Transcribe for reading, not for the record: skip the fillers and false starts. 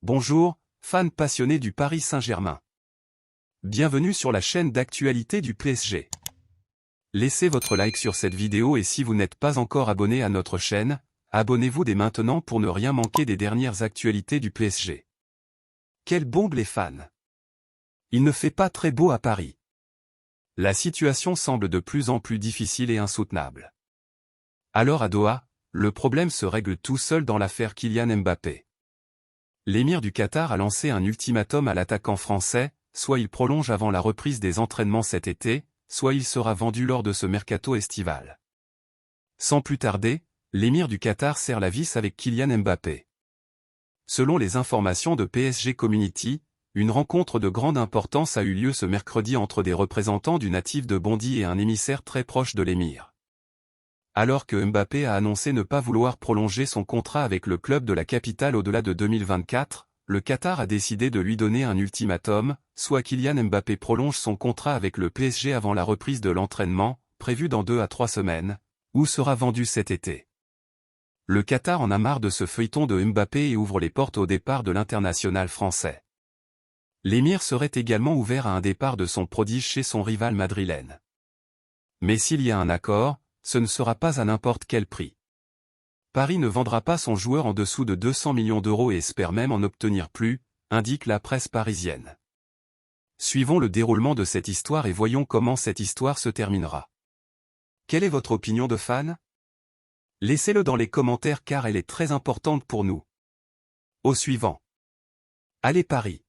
Bonjour, fans passionnés du Paris Saint-Germain. Bienvenue sur la chaîne d'actualité du PSG. Laissez votre like sur cette vidéo et si vous n'êtes pas encore abonné à notre chaîne, abonnez-vous dès maintenant pour ne rien manquer des dernières actualités du PSG. Quelle bombe les fans! Il ne fait pas très beau à Paris. La situation semble de plus en plus difficile et insoutenable. Alors à Doha, le problème se règle tout seul dans l'affaire Kylian Mbappé. L'émir du Qatar a lancé un ultimatum à l'attaquant français, soit il prolonge avant la reprise des entraînements cet été, soit il sera vendu lors de ce mercato estival. Sans plus tarder, l'émir du Qatar serre la vis avec Kylian Mbappé. Selon les informations de PSG Community, une rencontre de grande importance a eu lieu ce mercredi entre des représentants du natif de Bondy et un émissaire très proche de l'émir. Alors que Mbappé a annoncé ne pas vouloir prolonger son contrat avec le club de la capitale au-delà de 2024, le Qatar a décidé de lui donner un ultimatum, soit Kylian Mbappé prolonge son contrat avec le PSG avant la reprise de l'entraînement, prévue dans 2 à 3 semaines, ou sera vendu cet été. Le Qatar en a marre de ce feuilleton de Mbappé et ouvre les portes au départ de l'international français. L'émir serait également ouvert à un départ de son prodige chez son rival madrilène. Mais s'il y a un accord, ce ne sera pas à n'importe quel prix. Paris ne vendra pas son joueur en dessous de 200 millions d'euros et espère même en obtenir plus, indique la presse parisienne. Suivons le déroulement de cette histoire et voyons comment cette histoire se terminera. Quelle est votre opinion de fan? Laissez-le dans les commentaires car elle est très importante pour nous. Au suivant. Allez Paris!